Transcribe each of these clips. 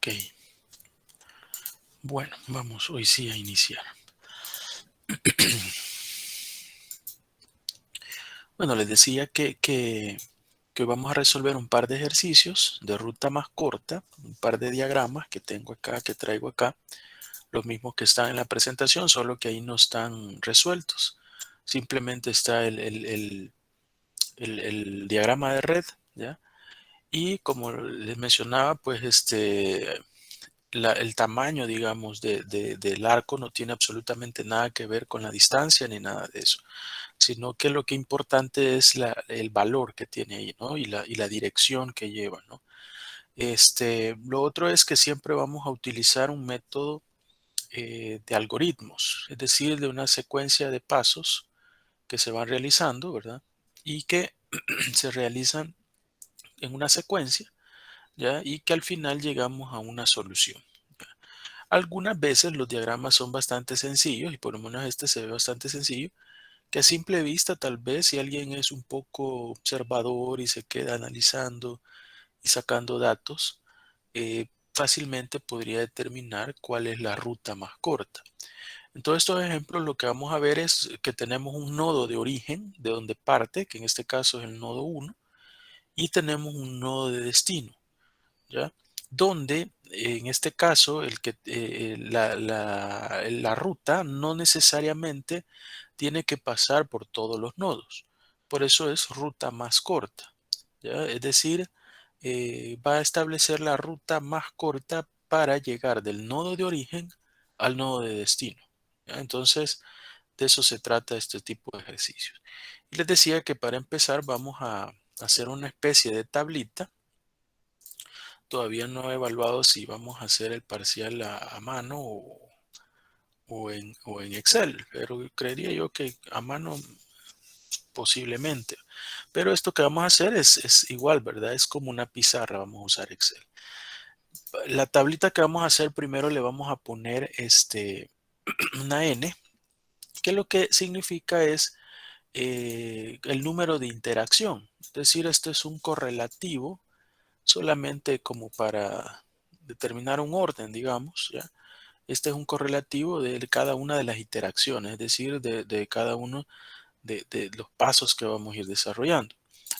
Ok. Bueno, vamos hoy sí a iniciar. Bueno, les decía que hoy vamos a resolver un par de ejercicios de ruta más corta, un par de diagramas que tengo acá, que traigo acá, los mismos que están en la presentación, solo que ahí no están resueltos. Simplemente está el diagrama de red, ¿ya? Y como les mencionaba, pues el tamaño, digamos, del arco no tiene absolutamente nada que ver con la distancia ni nada de eso, sino que lo que es importante es el valor que tiene ahí, ¿no? Y la dirección que lleva, ¿no? Lo otro es que siempre vamos a utilizar un método de algoritmos, es decir, de una secuencia de pasos que se van realizando, ¿verdad? Y que se realizan en una secuencia, ¿ya? Y que al final llegamos a una solución. Algunas veces los diagramas son bastante sencillos y por lo menos este se ve bastante sencillo, que a simple vista tal vez si alguien es un poco observador y se queda analizando y sacando datos, fácilmente podría determinar cuál es la ruta más corta. En todos estos ejemplos lo que vamos a ver es que tenemos un nodo de origen de donde parte, que en este caso es el nodo 1, y tenemos un nodo de destino, ¿ya? Donde en este caso la ruta no necesariamente tiene que pasar por todos los nodos. Por eso es ruta más corta, ¿ya? Es decir, va a establecer la ruta más corta para llegar del nodo de origen al nodo de destino, ¿ya? Entonces, de eso se trata este tipo de ejercicios. Y les decía que para empezar vamos a hacer una especie de tablita. Todavía no he evaluado si vamos a hacer el parcial a mano o en Excel, pero creería yo que a mano posiblemente. Pero esto que vamos a hacer es igual, ¿verdad? Es como una pizarra, vamos a usar Excel. La tablita que vamos a hacer primero le vamos a poner una N, que lo que significa es el número de interacción. Es decir, este es un correlativo solamente como para determinar un orden, digamos, ¿ya? Este es un correlativo de cada una de las interacciones, es decir, de cada uno de los pasos que vamos a ir desarrollando.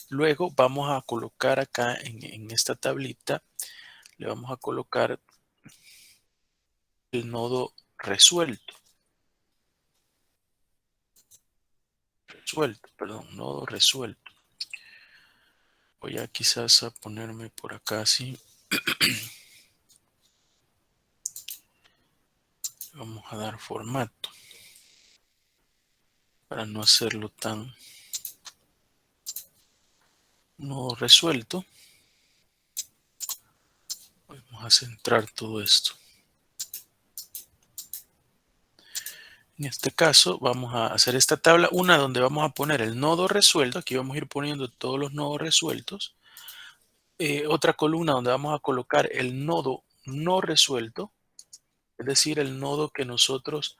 Luego vamos a colocar acá en esta tablita, le vamos a colocar el nodo resuelto. Nodo resuelto. Voy a quizás a ponerme por acá así. Vamos a dar formato para no hacerlo tan nodo resuelto. Vamos a centrar todo esto. En este caso vamos a hacer esta tabla, una donde vamos a poner el nodo resuelto. Aquí vamos a ir poniendo todos los nodos resueltos. Otra columna donde vamos a colocar el nodo no resuelto, es decir, el nodo que nosotros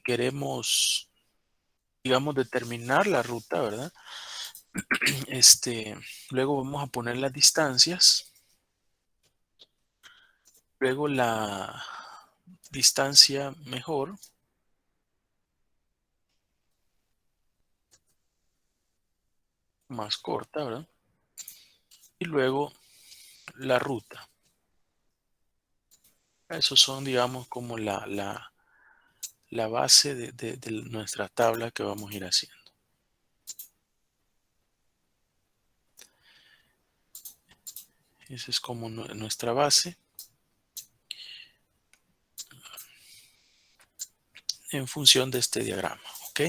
queremos, digamos, determinar la ruta, ¿verdad? Luego vamos a poner las distancias. Luego la distancia mejor. Más corta, ¿verdad? Y luego la ruta. Esos son, digamos, como la base de nuestra tabla que vamos a ir haciendo. Esa es como nuestra base en función de este diagrama, ¿ok?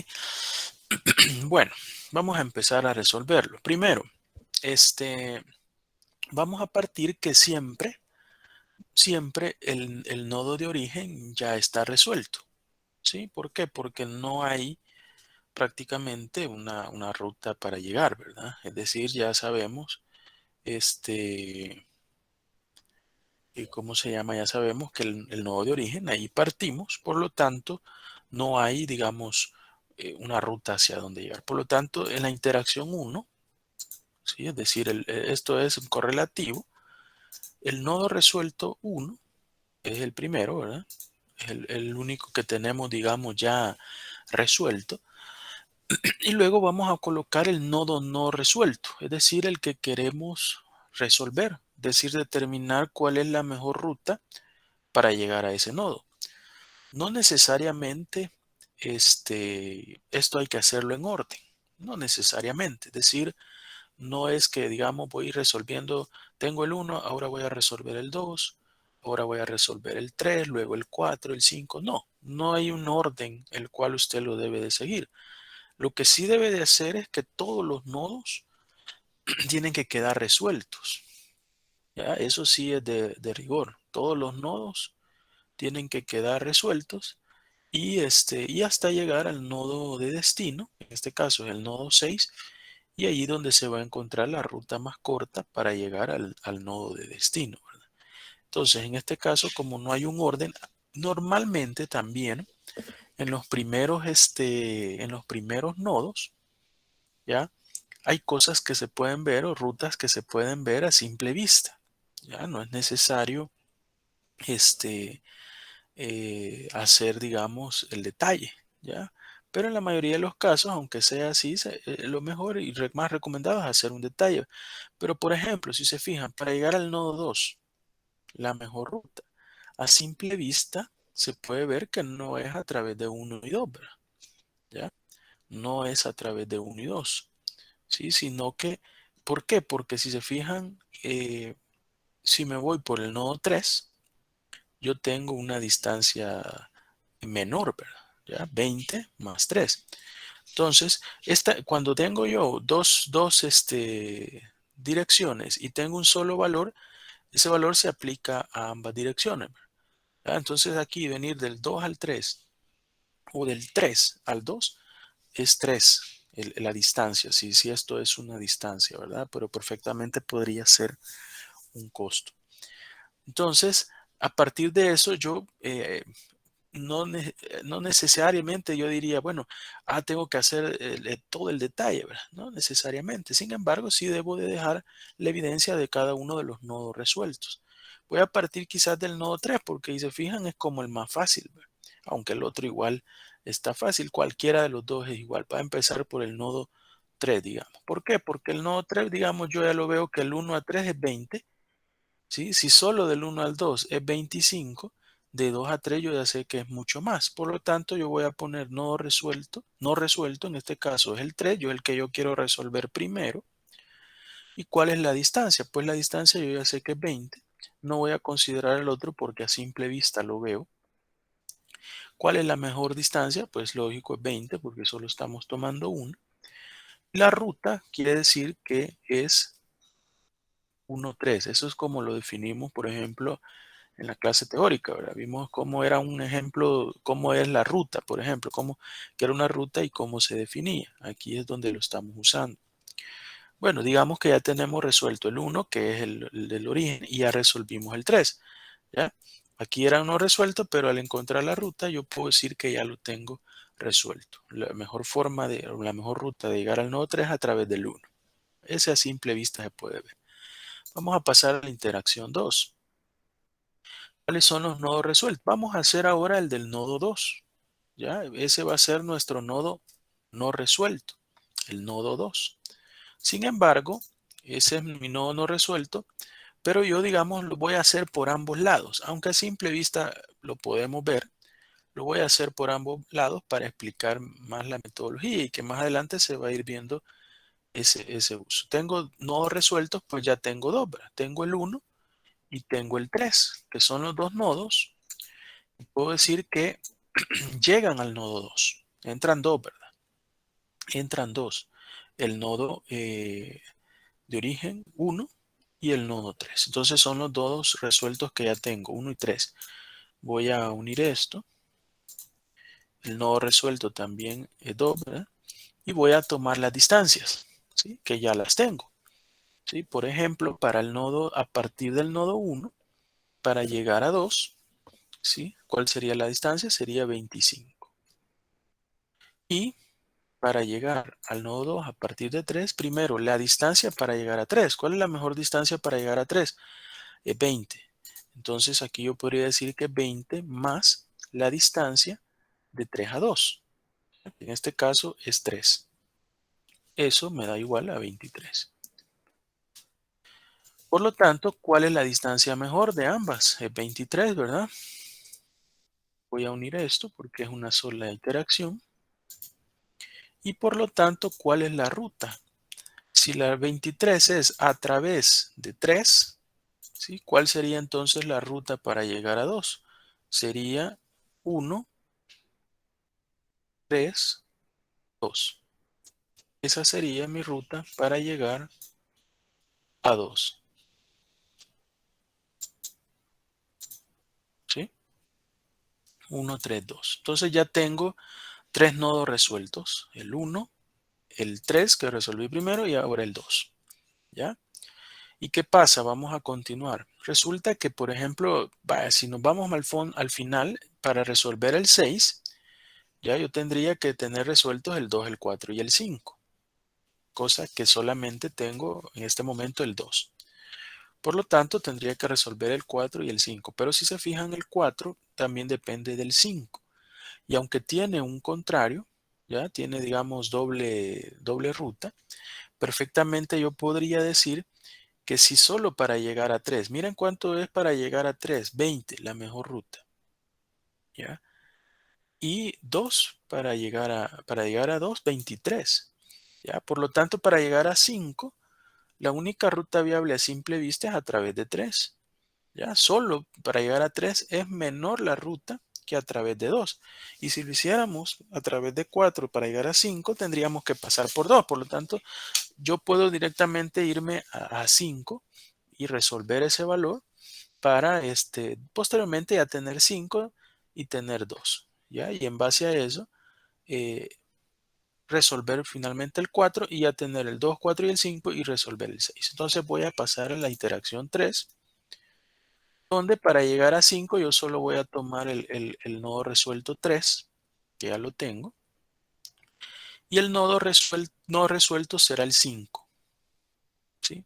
Bueno, vamos a empezar a resolverlo. Primero, vamos a partir que siempre el nodo de origen ya está resuelto, ¿sí? ¿Por qué? Porque no hay prácticamente una ruta para llegar, ¿verdad? Es decir, ya sabemos, ¿cómo se llama? Ya sabemos que el nodo de origen, ahí partimos, por lo tanto, no hay, digamos, una ruta hacia dónde llegar. Por lo tanto, en la interacción 1, ¿sí? Es decir, esto es un correlativo, El nodo resuelto 1 es el primero, ¿verdad? Es el único que tenemos, digamos, ya resuelto. Y luego vamos a colocar el nodo no resuelto, es decir, el que queremos resolver, es decir, determinar cuál es la mejor ruta para llegar a ese nodo. No necesariamente esto hay que hacerlo en orden, no necesariamente, es decir, no es que, digamos, voy resolviendo, tengo el 1, ahora voy a resolver el 2, ahora voy a resolver el 3, luego el 4, el 5. No, no hay un orden el cual usted lo debe de seguir. Lo que sí debe de hacer es que todos los nodos tienen que quedar resueltos. ¿Ya? Eso sí es de rigor. Todos los nodos tienen que quedar resueltos y hasta llegar al nodo de destino, en este caso es el nodo 6, y allí donde se va a encontrar la ruta más corta para llegar al nodo de destino, ¿verdad? Entonces, en este caso, como no hay un orden, normalmente también en los primeros nodos, ¿ya? Hay cosas que se pueden ver o rutas que se pueden ver a simple vista, ¿ya? No es necesario este, hacer, digamos, el detalle, ¿ya? Pero en la mayoría de los casos, aunque sea así, lo mejor y más recomendado es hacer un detalle. Pero, por ejemplo, si se fijan, para llegar al nodo 2, la mejor ruta, a simple vista, se puede ver que no es a través de uno y 2, ¿verdad? ¿Ya? No es a través de uno y 2, ¿sí? Sino que, ¿por qué? Porque si se fijan, si me voy por el nodo 3, yo tengo una distancia menor, ¿verdad? ¿Ya? 20 más 3. Entonces, cuando tengo yo dos direcciones y tengo un solo valor, ese valor se aplica a ambas direcciones, ¿verdad? Entonces aquí venir del 2 al 3 o del 3 al 2 es 3 la distancia. Si esto es una distancia, ¿verdad? Pero perfectamente podría ser un costo. Entonces, a partir de eso, yo no necesariamente yo diría, bueno, tengo que hacer todo el detalle, ¿verdad? No necesariamente. Sin embargo, sí debo de dejar la evidencia de cada uno de los nodos resueltos. Voy a partir quizás del nodo 3 porque si se fijan es como el más fácil, ¿verdad? Aunque el otro igual está fácil, cualquiera de los dos es igual. Va a empezar por el nodo 3, digamos. ¿Por qué? Porque el nodo 3, digamos, yo ya lo veo que el 1 a 3 es 20. ¿Sí? Si solo del 1 al 2 es 25, de 2 a 3 yo ya sé que es mucho más. Por lo tanto, yo voy a poner no resuelto, en este caso es el 3, yo el que yo quiero resolver primero. ¿Y cuál es la distancia? Pues la distancia yo ya sé que es 20. No voy a considerar el otro porque a simple vista lo veo. ¿Cuál es la mejor distancia? Pues lógico es 20 porque solo estamos tomando una. La ruta quiere decir que es 1, 3. Eso es como lo definimos, por ejemplo, en la clase teórica, ¿verdad? Vimos cómo era un ejemplo, cómo es la ruta, por ejemplo, cómo que era una ruta y cómo se definía. Aquí es donde lo estamos usando. Bueno, digamos que ya tenemos resuelto el 1, que es el del origen, y ya resolvimos el 3, ¿ya? Aquí era uno resuelto, pero al encontrar la ruta yo puedo decir que ya lo tengo resuelto. La mejor forma la mejor ruta de llegar al nodo 3 es a través del 1. Ese a simple vista se puede ver. Vamos a pasar a la interacción 2. ¿Cuáles son los nodos resueltos? Vamos a hacer ahora el del nodo 2. ¿Ya? Ese va a ser nuestro nodo no resuelto, el nodo 2. Sin embargo, ese es mi nodo no resuelto, pero yo, digamos, lo voy a hacer por ambos lados. Aunque a simple vista lo podemos ver, lo voy a hacer por ambos lados para explicar más la metodología y que más adelante se va a ir viendo ese uso. Tengo nodos resueltos, pues ya tengo dos, ¿verdad? Tengo el 1 y tengo el 3, que son los dos nodos. Puedo decir que llegan al nodo 2. Entran dos, ¿verdad? Entran dos. El nodo de origen 1 y el nodo 3. Entonces son los dos resueltos que ya tengo, 1 y 3. Voy a unir esto. El nodo resuelto también es 2, ¿verdad? Y voy a tomar las distancias, ¿sí? Que ya las tengo. ¿Sí? Por ejemplo, para el nodo, a partir del nodo 1, para llegar a 2, ¿sí? ¿Cuál sería la distancia? Sería 25. Y para llegar al nodo 2 a partir de 3, primero la distancia para llegar a 3. ¿Cuál es la mejor distancia para llegar a 3? es 20. Entonces aquí yo podría decir que 20 más la distancia de 3 a 2. En este caso es 3. Eso me da igual a 23. Por lo tanto, ¿cuál es la distancia mejor de ambas? Es 23, ¿verdad? Voy a unir esto porque es una sola interacción. Y por lo tanto, ¿cuál es la ruta? Si la 23 es a través de 3, ¿sí? ¿Cuál sería entonces la ruta para llegar a 2? Sería 1, 3, 2. Esa sería mi ruta para llegar a 2. ¿Sí? 1, 3, 2. Entonces ya tengo 3 nodos resueltos. El 1, el 3 que resolví primero y ahora el 2. ¿Ya? ¿Y qué pasa? Vamos a continuar. Resulta que, por ejemplo, si nos vamos al final, para resolver el 6, ya yo tendría que tener resueltos el 2, el 4 y el 5. Cosa que solamente tengo en este momento el 2. Por lo tanto, tendría que resolver el 4 y el 5. Pero si se fijan, el 4 también depende del 5. Y aunque tiene un contrario, ya tiene, digamos, doble ruta, perfectamente yo podría decir que si solo para llegar a 3, miren cuánto es para llegar a 3, 20, la mejor ruta, ¿ya? Y 2 para llegar a 2, 23, ¿ya? Por lo tanto, para llegar a 5, la única ruta viable a simple vista es a través de 3, ¿ya? Solo para llegar a 3 es menor la ruta que a través de 2. Y si lo hiciéramos a través de 4 para llegar a 5, tendríamos que pasar por 2. Por lo tanto, yo puedo directamente irme a 5 y resolver ese valor para posteriormente ya tener 5 y tener 2, ¿ya? Y en base a eso, eh, resolver finalmente el 4 y ya tener el 2, 4 y el 5 y resolver el 6. Entonces voy a pasar a la interacción 3, donde para llegar a 5 yo solo voy a tomar el nodo resuelto 3, que ya lo tengo, y el nodo resuelto será el 5, ¿sí?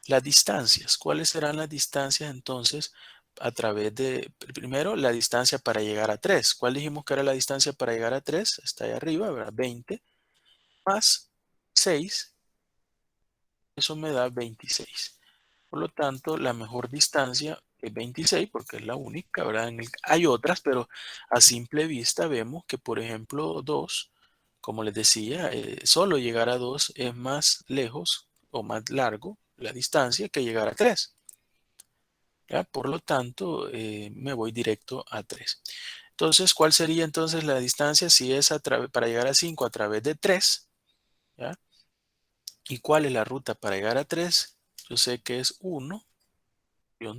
Las distancias. ¿Cuáles serán las distancias entonces a través de, primero, la distancia para llegar a 3? ¿Cuál dijimos que era la distancia para llegar a 3? Está ahí arriba, ¿verdad? 20 más 6, eso me da 26. Por lo tanto, la mejor distancia es 26 porque es la única, ¿verdad? Hay otras, pero a simple vista vemos que, por ejemplo, 2, como les decía, solo llegar a 2 es más lejos o más largo la distancia que llegar a 3. ¿Ya? Por lo tanto, me voy directo a 3. Entonces, ¿cuál sería entonces la distancia si es para llegar a 5 a través de 3? ¿Ya? ¿Y cuál es la ruta para llegar a 3? Yo sé que es 1,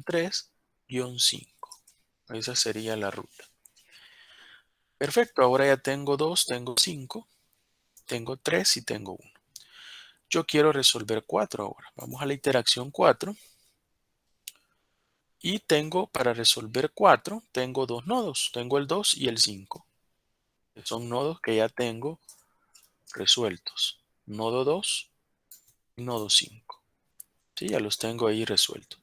3, 5. Esa sería la ruta. Perfecto, ahora ya tengo 2, tengo 5, tengo 3 y tengo 1. Yo quiero resolver 4 ahora. Vamos a la interacción 4. Y para resolver 4, tengo dos nodos. Tengo el 2 y el 5. Son nodos que ya tengo resueltos. Nodo 2 y nodo 5. Sí, ya los tengo ahí resueltos.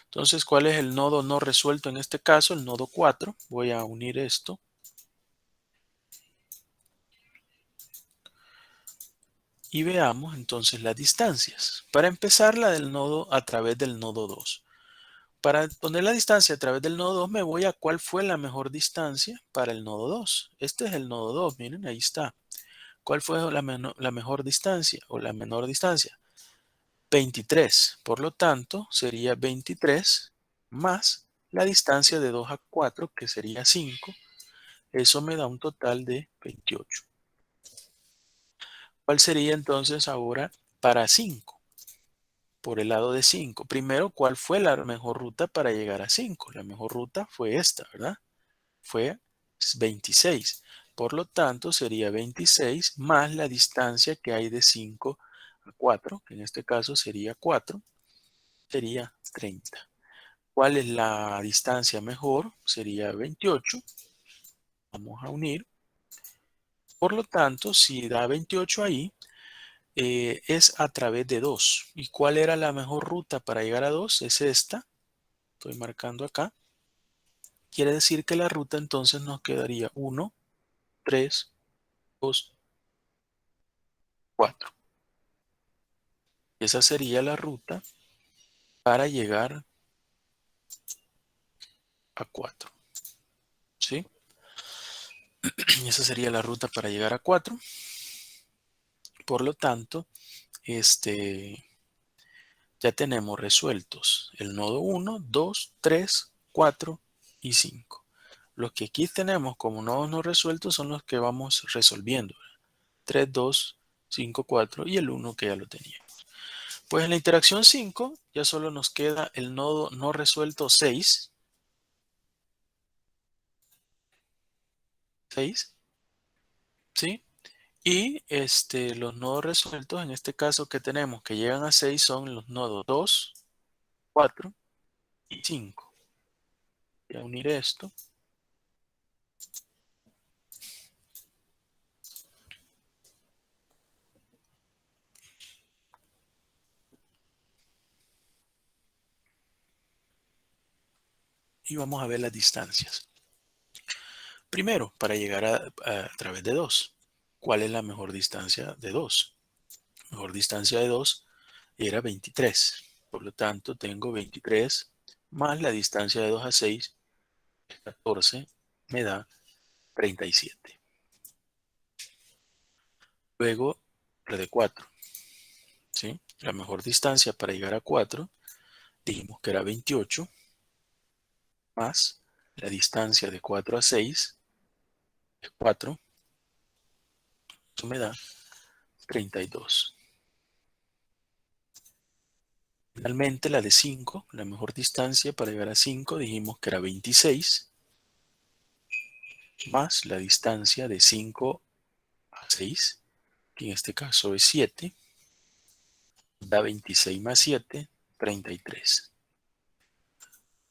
Entonces, ¿cuál es el nodo no resuelto en este caso? El nodo 4. Voy a unir esto. Y veamos entonces las distancias. Para empezar, la del nodo a través del nodo 2. Para poner la distancia a través del nodo 2, me voy a cuál fue la mejor distancia para el nodo 2. Este es el nodo 2, miren, ahí está. ¿Cuál fue la mejor distancia o la menor distancia? 23. Por lo tanto, sería 23 más la distancia de 2 a 4, que sería 5. Eso me da un total de 28. ¿Cuál sería entonces ahora para 5? Por el lado de 5. Primero, ¿cuál fue la mejor ruta para llegar a 5? La mejor ruta fue esta, ¿verdad? Fue 26. Por lo tanto, sería 26 más la distancia que hay de 5 a 4, que en este caso sería 4, sería 30. ¿Cuál es la distancia mejor? Sería 28. Vamos a unir. Por lo tanto, si da 28 ahí, es a través de 2. ¿Y cuál era la mejor ruta para llegar a 2? Es esta. estoy marcando acá, quiere decir que la ruta entonces nos quedaría 1, 3, 2, 4. Esa sería la ruta para llegar a 4. ¿Sí? Esa sería la ruta para llegar a 4. Por lo tanto, ya tenemos resueltos el nodo 1, 2, 3, 4 y 5. Los que aquí tenemos como nodos no resueltos son los que vamos resolviendo. 3, 2, 5, 4 y el 1 que ya lo teníamos. Pues en la interacción 5 ya solo nos queda el nodo no resuelto 6. 6, ¿sí? Y los nodos resueltos, en este caso que tenemos que llegan a 6, son los nodos 2, 4 y 5. Voy a unir esto. Y vamos a ver las distancias. Primero, para llegar a través de 2. ¿Cuál es la mejor distancia de 2? La mejor distancia de 2 era 23. Por lo tanto, tengo 23 más la distancia de 2 a 6, 14, me da 37. Luego, la de 4. ¿Sí? La mejor distancia para llegar a 4, dijimos que era 28, más la distancia de 4 a 6, es 4, eso me da 32. Finalmente, la de 5, la mejor distancia para llegar a 5, dijimos que era 26, más la distancia de 5 a 6, que en este caso es 7, da 26 más 7, 33.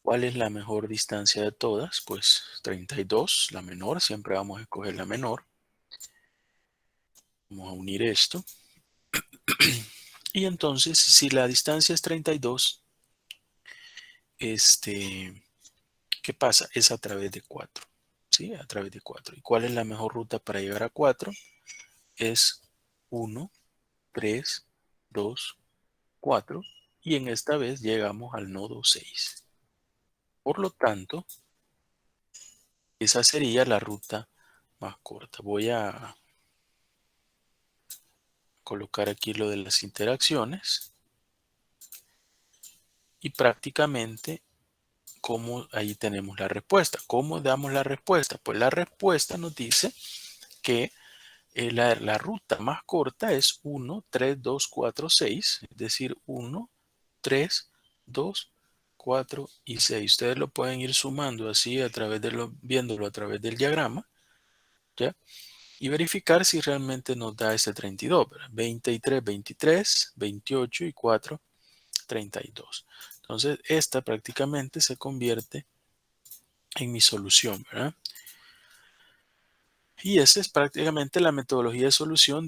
¿Cuál es la mejor distancia de todas? Pues 32, la menor, siempre vamos a escoger la menor. Vamos a unir esto. Y entonces, si la distancia es 32, ¿qué pasa? Es a través de 4. ¿Sí? A través de 4. ¿Y cuál es la mejor ruta para llegar a 4? Es 1, 3, 2, 4. Y en esta vez llegamos al nodo 6. Por lo tanto, esa sería la ruta más corta. Voy a colocar aquí lo de las interacciones. Y prácticamente, ahí tenemos la respuesta. ¿Cómo damos la respuesta? Pues la respuesta nos dice que la ruta más corta es 1, 3, 2, 4, 6. Es decir, 1, 3, 2, 4 y 6. Ustedes lo pueden ir sumando así viéndolo a través del diagrama, ¿ya? Y verificar si realmente nos da ese 32, ¿verdad? 23, 23, 28 y 4, 32. Entonces, esta prácticamente se convierte en mi solución, ¿verdad? Y esa es prácticamente la metodología de solución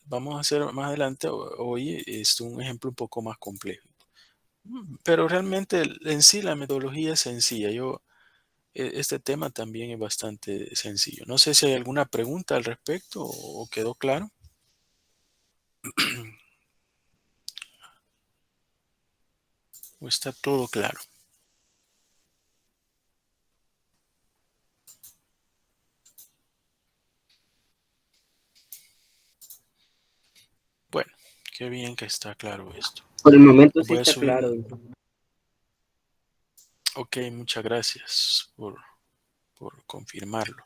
vamos a hacer más adelante hoy es un ejemplo un poco más complejo. Pero realmente en sí la metodología es sencilla. Este tema también es bastante sencillo. No sé si hay alguna pregunta al respecto o quedó claro. ¿O está todo claro? Bueno, qué bien que está claro esto. Por el momento sí Voy a está subir claro. Ok, muchas gracias por confirmarlo.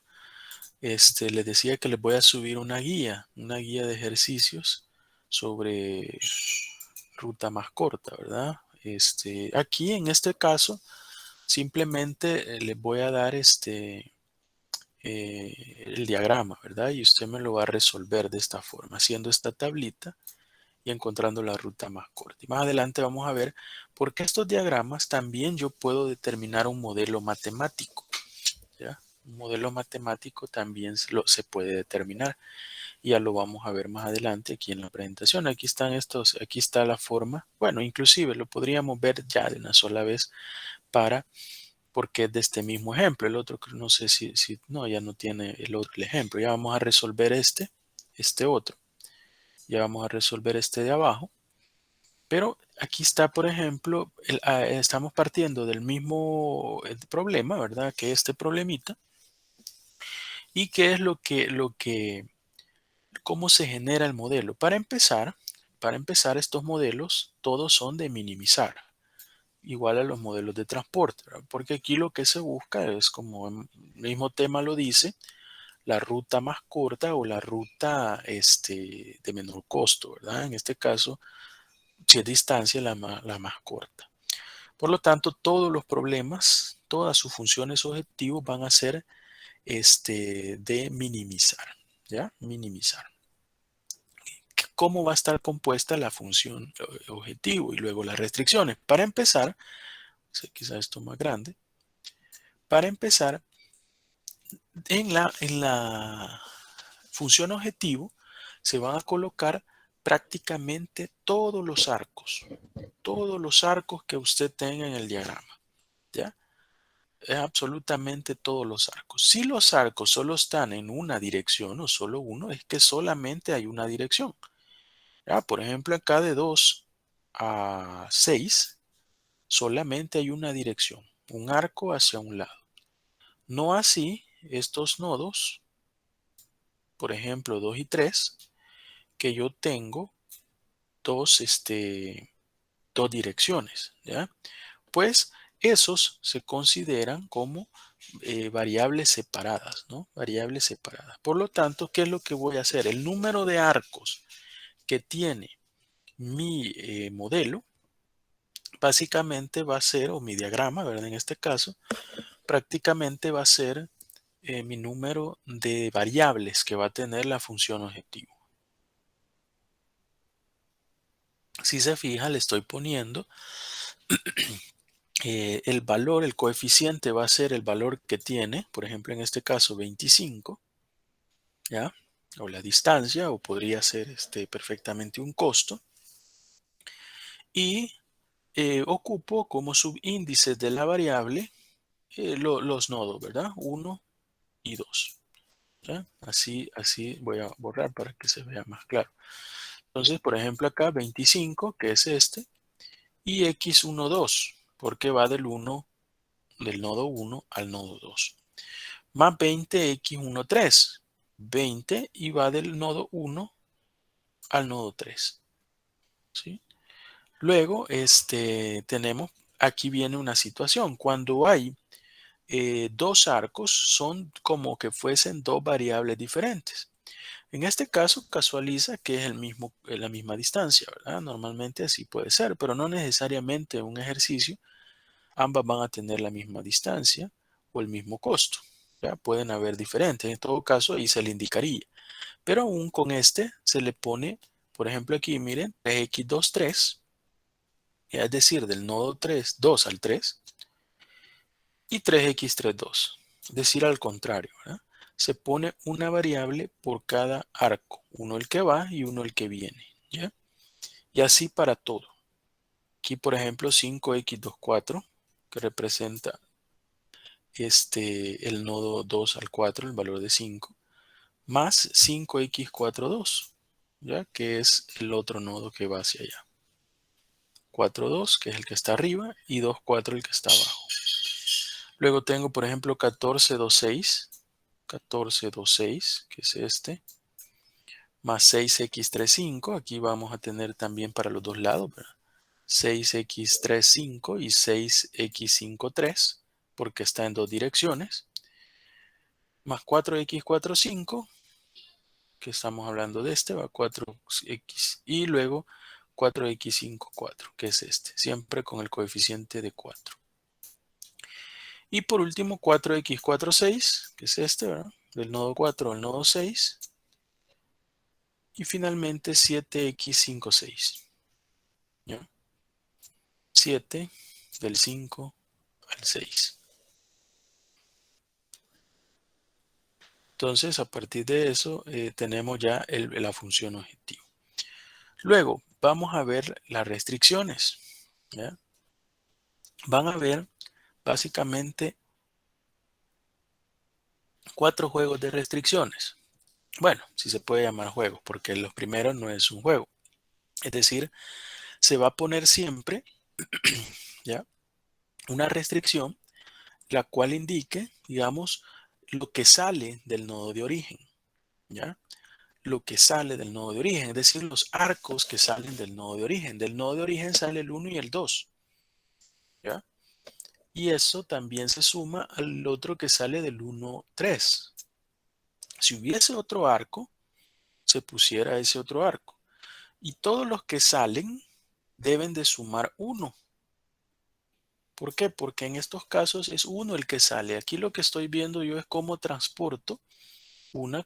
Les decía que les voy a subir una guía de ejercicios sobre ruta más corta, ¿verdad? Aquí en este caso, simplemente les voy a dar el diagrama, ¿verdad? Y usted me lo va a resolver de esta forma, haciendo esta tablita y encontrando la ruta más corta. Y más adelante vamos a ver por qué estos diagramas también yo puedo determinar un modelo matemático, ¿ya? Un modelo matemático también se puede determinar. Y ya lo vamos a ver más adelante aquí en la presentación. Aquí están aquí está la forma. Bueno, inclusive lo podríamos ver ya de una sola vez porque es de este mismo ejemplo. El otro, no sé si no, ya no tiene el otro el ejemplo. Ya vamos a resolver este otro. Ya vamos a resolver este de abajo. Pero aquí está, por ejemplo, estamos partiendo del mismo problema, ¿verdad? Que este problemita. ¿Y qué es cómo se genera el modelo? Para empezar, estos modelos todos son de minimizar, igual a los modelos de transporte, ¿verdad? Porque aquí lo que se busca es, como el mismo tema lo dice, la ruta más corta o la ruta de menor costo, ¿verdad? En este caso, si es distancia, la más corta. Por lo tanto, todos los problemas, todas sus funciones objetivos van a ser de minimizar, ¿ya? Minimizar. ¿Cómo va a estar compuesta la función objetivo y luego las restricciones? Para empezar, quizás esto más grande, para empezar, en la función objetivo se van a colocar prácticamente todos los arcos que usted tenga en el diagrama, ¿ya? Es absolutamente todos los arcos. Si los arcos solo están en una dirección o solo uno, es que solamente hay una dirección. ¿Ya? Por ejemplo, acá de 2 a 6, solamente hay una dirección, un arco hacia un lado. No así estos nodos, por ejemplo, 2 y 3, que yo tengo dos, dos direcciones, ¿ya? Pues esos se consideran como variables separadas, ¿no? Variables separadas. Por lo tanto, ¿qué es lo que voy a hacer? El número de arcos que tiene mi modelo, básicamente va a ser, o mi diagrama, ¿verdad? En este caso, prácticamente va a ser mi número de variables que va a tener la función objetivo. Si se fija, le estoy poniendo el valor, el coeficiente va a ser el valor que tiene, por ejemplo, en este caso 25, ¿ya? O la distancia, o podría ser perfectamente un costo. Y ocupo como subíndices de la variable los nodos, ¿verdad? 1 y 2. ¿Ya? Así voy a borrar para que se vea más claro. Entonces, por ejemplo, acá 25, que es y x12, porque va del nodo 1 al nodo 2. Más 20x13, 20 y va del nodo 1 al nodo 3. ¿Sí? Luego, tenemos, aquí viene una situación. Cuando hay dos arcos, son como que fuesen dos variables diferentes. En este caso, casualiza que es la misma distancia, ¿verdad? Normalmente así puede ser, pero no necesariamente en un ejercicio ambas van a tener la misma distancia o el mismo costo. ¿Ya? Pueden haber diferentes. En todo caso, ahí se le indicaría. Pero aún con se le pone, por ejemplo, aquí, miren, 3x23, es decir, del nodo 3, 2 al 3, y 3x32, es decir, al contrario, ¿verdad? Se pone una variable por cada arco, uno el que va y uno el que viene, ¿ya? Y así para todo. Aquí, por ejemplo, 5x24, que representa el nodo 2 al 4, el valor de 5, más 5x42, ¿ya? Que es el otro nodo que va hacia allá. 4,2, que es el que está arriba, y 2,4, el que está abajo. Luego tengo, por ejemplo, 14,26, 14,26, que es más 6x35, aquí vamos a tener también para los dos lados, ¿verdad? 6x35 y 6x53, porque está en dos direcciones, más 4x45, que estamos hablando de va 4x, y luego 4x54, que es siempre con el coeficiente de 4. Y por último, 4x46, que es ¿verdad? Del nodo 4 al nodo 6. Y finalmente 7x56. ¿Ya? 7 del 5 al 6. Entonces, a partir de eso, tenemos ya la función objetivo. Luego, vamos a ver las restricciones. ¿Ya? Van a ver básicamente 4 juegos de restricciones. Bueno, si se puede llamar juegos, porque los primeros no es un juego. Es decir, se va a poner siempre, ¿ya?, una restricción la cual indique, digamos, lo que sale del nodo de origen, ¿ya? Lo que sale del nodo de origen, es decir, los arcos que salen del nodo de origen. Del nodo de origen sale el 1 y el 2, ¿ya? Y eso también se suma al otro que sale del 1, 3. Si hubiese otro arco, se pusiera ese otro arco. Y todos los que salen deben de sumar 1. ¿Por qué? Porque en estos casos es 1 el que sale. Aquí lo que estoy viendo yo es cómo transporto uno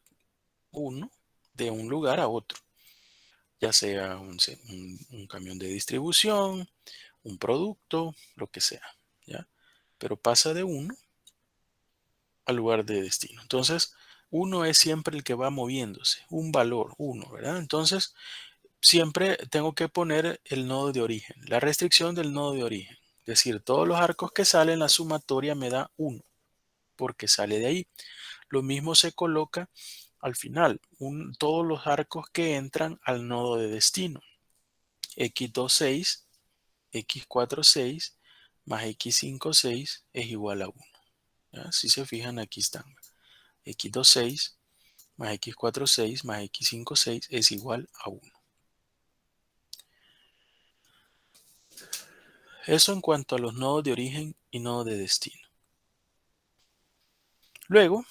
de un lugar a otro, ya sea un camión de distribución, un producto, lo que sea, ¿ya? Pero pasa de uno al lugar de destino. Entonces, uno es siempre el que va moviéndose, un valor, uno, ¿verdad? Entonces, siempre tengo que poner el nodo de origen, la restricción del nodo de origen. Es decir, todos los arcos que salen, la sumatoria me da 1, porque sale de ahí. Lo mismo se coloca al final, todos los arcos que entran al nodo de destino. X26, X46 más X56 es igual a 1. ¿Ya? Si se fijan, aquí están. X26 más X46 más X56 es igual a 1. Eso en cuanto a los nodos de origen y nodos de destino. Luego,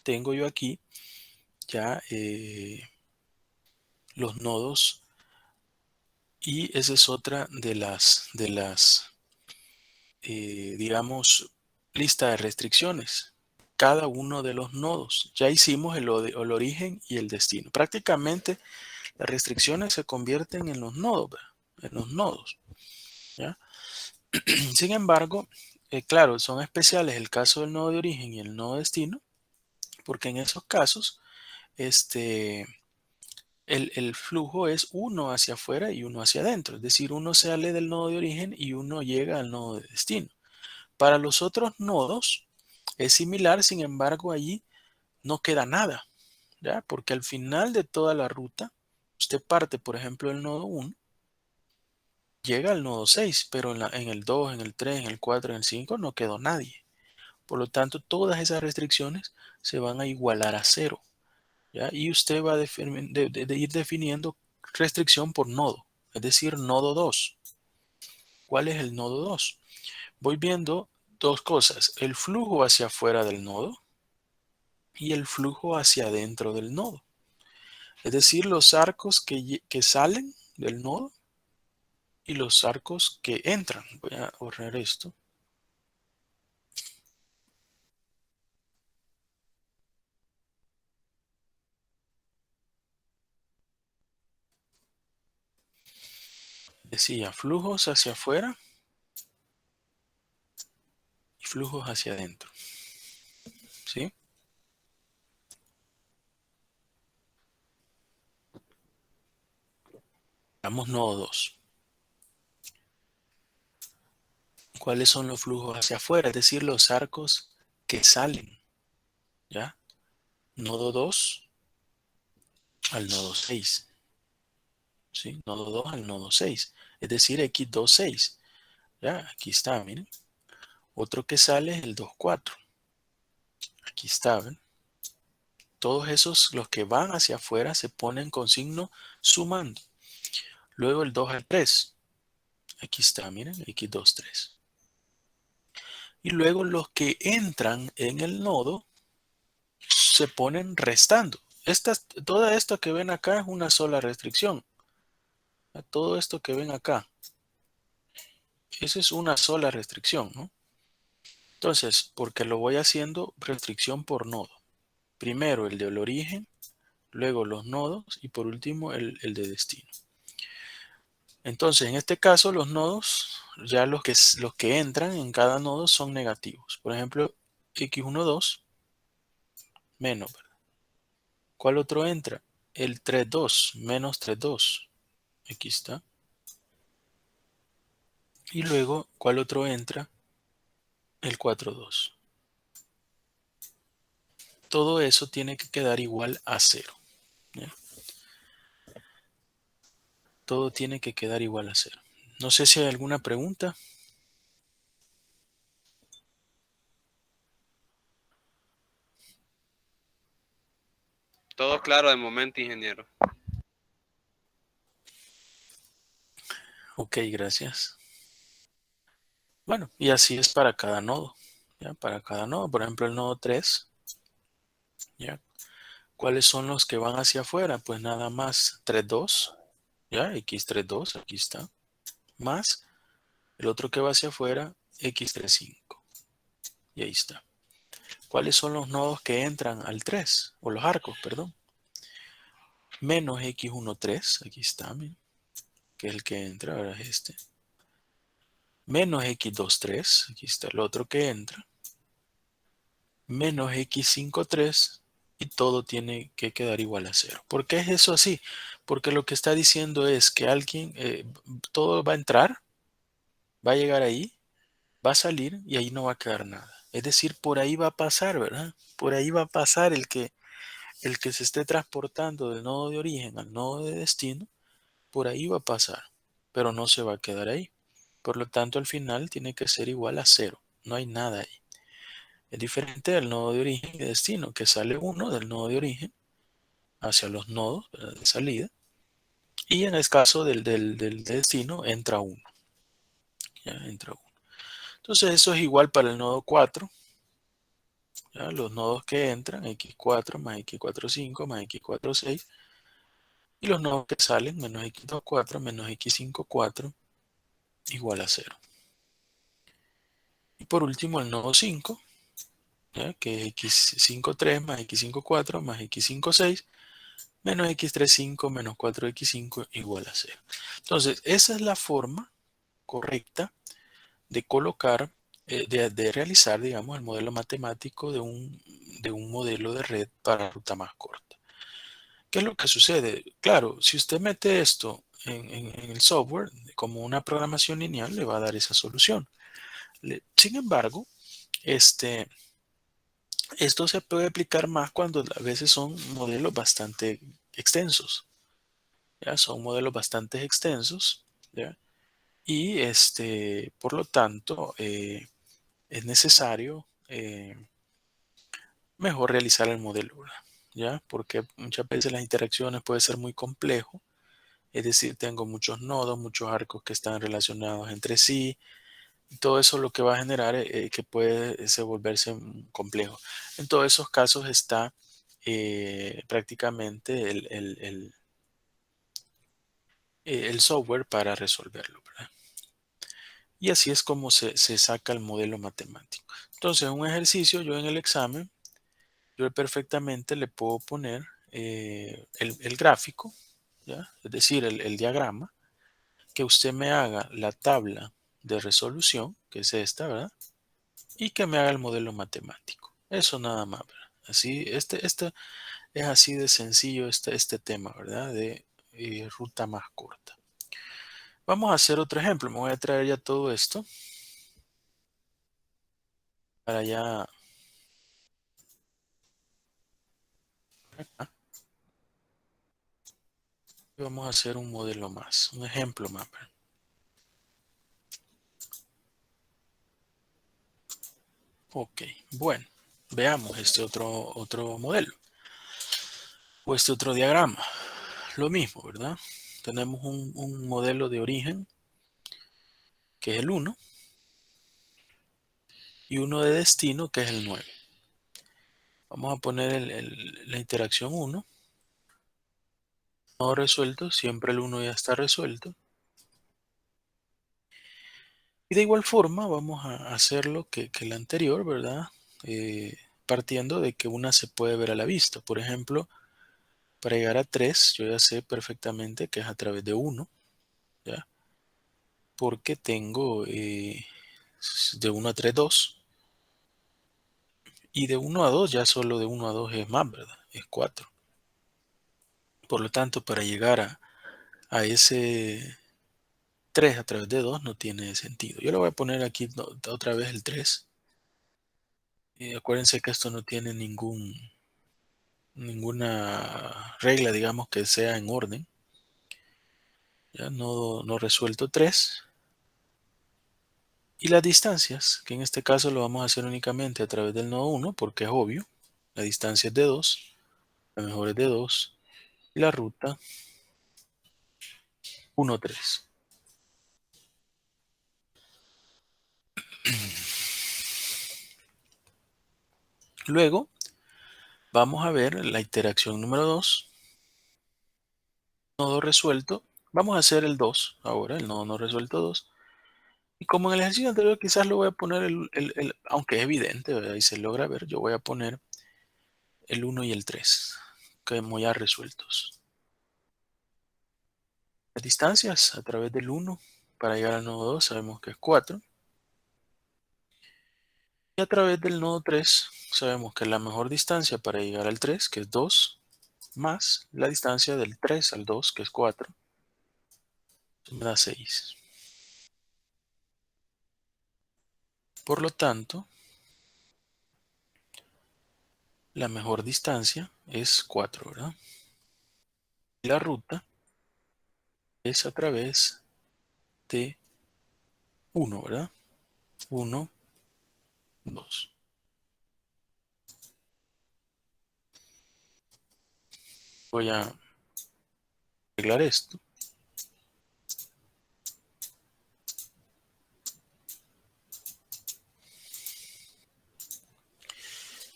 tengo yo aquí ya los nodos, y esa es otra de las digamos, lista de restricciones. Cada uno de los nodos. Ya hicimos el origen y el destino. Prácticamente las restricciones se convierten en los nodos, ¿verdad? En los nodos, ¿ya? Sin embargo, claro, son especiales el caso del nodo de origen y el nodo de destino, porque en esos casos, el flujo es uno hacia afuera y uno hacia adentro. Es decir, uno sale del nodo de origen y uno llega al nodo de destino. Para los otros nodos es similar, sin embargo, allí no queda nada, ¿ya? Porque al final de toda la ruta, usted parte, por ejemplo, del nodo 1, llega al nodo 6, pero en el 2, en el 3, en el 4, en el 5 no quedó nadie. Por lo tanto, todas esas restricciones se van a igualar a 0, ¿ya? Y usted va a de ir definiendo restricción por nodo, es decir, nodo 2. ¿Cuál es el nodo 2? Voy viendo dos cosas, el flujo hacia afuera del nodo y el flujo hacia adentro del nodo. Es decir, los arcos que salen del nodo y los arcos que entran. Voy a borrar esto. Decía flujos hacia afuera y flujos hacia adentro. ¿Sí? Damos nodo 2. ¿Cuáles son los flujos hacia afuera? Es decir, los arcos que salen. ¿Ya? Nodo 2 al nodo 6. ¿Sí? Nodo 2 al nodo 6. Es decir, X26. ¿Ya? Aquí está, miren. Otro que sale es el 2,4. Aquí está, ¿ven? Todos esos, los que van hacia afuera, se ponen con signo sumando. Luego el 2 al 3. Aquí está, miren, X23. Y luego los que entran en el nodo se ponen restando. Todo esto que ven acá es una sola restricción. Todo esto que ven acá, eso es una sola restricción, ¿no? Entonces, porque lo voy haciendo restricción por nodo. Primero el del origen, luego los nodos y por último el de destino. Entonces, en este caso, los nodos, ya los que entran en cada nodo son negativos. Por ejemplo, X12 menos, ¿verdad? ¿Cuál otro entra? El 32, menos 32. Aquí está. Y luego, ¿cuál otro entra? El 4, 2. Todo eso tiene que quedar igual a 0. ¿Ya? Todo tiene que quedar igual a 0. No sé si hay alguna pregunta. Todo claro de momento, ingeniero. Ok, gracias. Bueno, y así es para cada nodo. ¿Ya? Para cada nodo, por ejemplo, el nodo 3. ¿Ya? ¿Cuáles son los que van hacia afuera? Pues nada más 3, 2. ¿Ya? X 3, 2, aquí está. Más el otro que va hacia afuera, X 3, 5. Y ahí está. ¿Cuáles son los nodos que entran al 3? O los arcos, perdón. Menos X1, 3. Aquí está, miren, que es el que entra, ahora es este. Menos X2, 3. Aquí está el otro que entra. Menos X5, 3. Y todo tiene que quedar igual a 0. ¿Por qué es eso así? Porque lo que está diciendo es que alguien, todo va a entrar, va a llegar ahí, va a salir y ahí no va a quedar nada. Es decir, por ahí va a pasar, ¿verdad? Por ahí va a pasar el que se esté transportando del nodo de origen al nodo de destino, por ahí va a pasar, pero no se va a quedar ahí. Por lo tanto, al final tiene que ser igual a 0. No hay nada ahí. Es diferente del nodo de origen y de destino, que sale uno del nodo de origen hacia los nodos, ¿verdad?, de salida. Y en el caso del destino, entra uno. ¿Ya? Entra uno. Entonces, eso es igual para el nodo 4. ¿Ya? Los nodos que entran, x4 más x4, 5 más x4, 6. Y los nodos que salen, menos x2, 4 menos x5, 4, igual a 0. Y por último, el nodo 5, ¿ya?, que es x5, 3 más x5, 4 más x5, 6, menos x3, 5 menos 4x5 igual a 0. Entonces, esa es la forma correcta de colocar, de realizar, digamos, el modelo matemático de un modelo de red para ruta más corta. ¿Qué es lo que sucede? Claro, si usted mete esto en el software como una programación lineal, le va a dar esa solución. Sin embargo, esto se puede aplicar más cuando a veces son modelos bastante extensos. ¿Ya? Son modelos bastante extensos. ¿Ya? Y por lo tanto, es necesario mejor realizar el modelo, ¿verdad? ¿Ya? Porque muchas veces las interacciones pueden ser muy complejo. Es decir, tengo muchos nodos, muchos arcos que están relacionados entre sí. Y todo eso lo que va a generar que puede volverse complejo. En todos esos casos está prácticamente el software para resolverlo, ¿verdad? Y así es como se saca el modelo matemático. Entonces, un ejercicio, yo en el examen, yo perfectamente le puedo poner el gráfico, ¿ya? Es decir, el diagrama, que usted me haga la tabla de resolución, que es esta, ¿verdad? Y que me haga el modelo matemático. Eso nada más, ¿verdad? Así, este es así de sencillo este tema, ¿verdad? De ruta más corta. Vamos a hacer otro ejemplo. Me voy a traer ya todo esto para ya acá. Y vamos a hacer un modelo más, un ejemplo más, ¿verdad? Ok, bueno, veamos este otro modelo o este otro diagrama. Lo mismo, ¿verdad? Tenemos un modelo de origen que es el 1 y uno de destino que es el 9. Vamos a poner la interacción 1. No resuelto, siempre el 1 ya está resuelto. Y de igual forma vamos a hacerlo que el anterior, ¿verdad? Partiendo de que una se puede ver a la vista. Por ejemplo, para llegar a 3, yo ya sé perfectamente que es a través de 1, ¿ya? Porque tengo de 1 a 3, 2. Y de 1 a 2, ya solo de 1 a 2 es más, ¿verdad? Es 4. Por lo tanto, para llegar a ese 3 a través de 2 no tiene sentido. Yo le voy a poner aquí otra vez el 3. Y acuérdense que esto no tiene ninguna regla, digamos, que sea en orden. Ya no resuelto 3. Y las distancias, que en este caso lo vamos a hacer únicamente a través del nodo 1, porque es obvio. La distancia es de 2, la mejor es de 2, y la ruta 1, 3. Luego, vamos a ver la interacción número 2. Nodo resuelto. Vamos a hacer el 2 ahora, el nodo no resuelto 2. Y como en el ejercicio anterior, quizás lo voy a poner, aunque es evidente, ¿verdad? Y se logra ver, yo voy a poner el 1 y el 3, como ya resueltos. Las distancias a través del 1 para llegar al nodo 2 sabemos que es 4. Y a través del nodo 3 sabemos que la mejor distancia para llegar al 3, que es 2, más la distancia del 3 al 2, que es 4, me da 6. Por lo tanto, la mejor distancia es 4, ¿verdad? Y la ruta es a través de 1, ¿verdad? 1, 2. Voy a arreglar esto.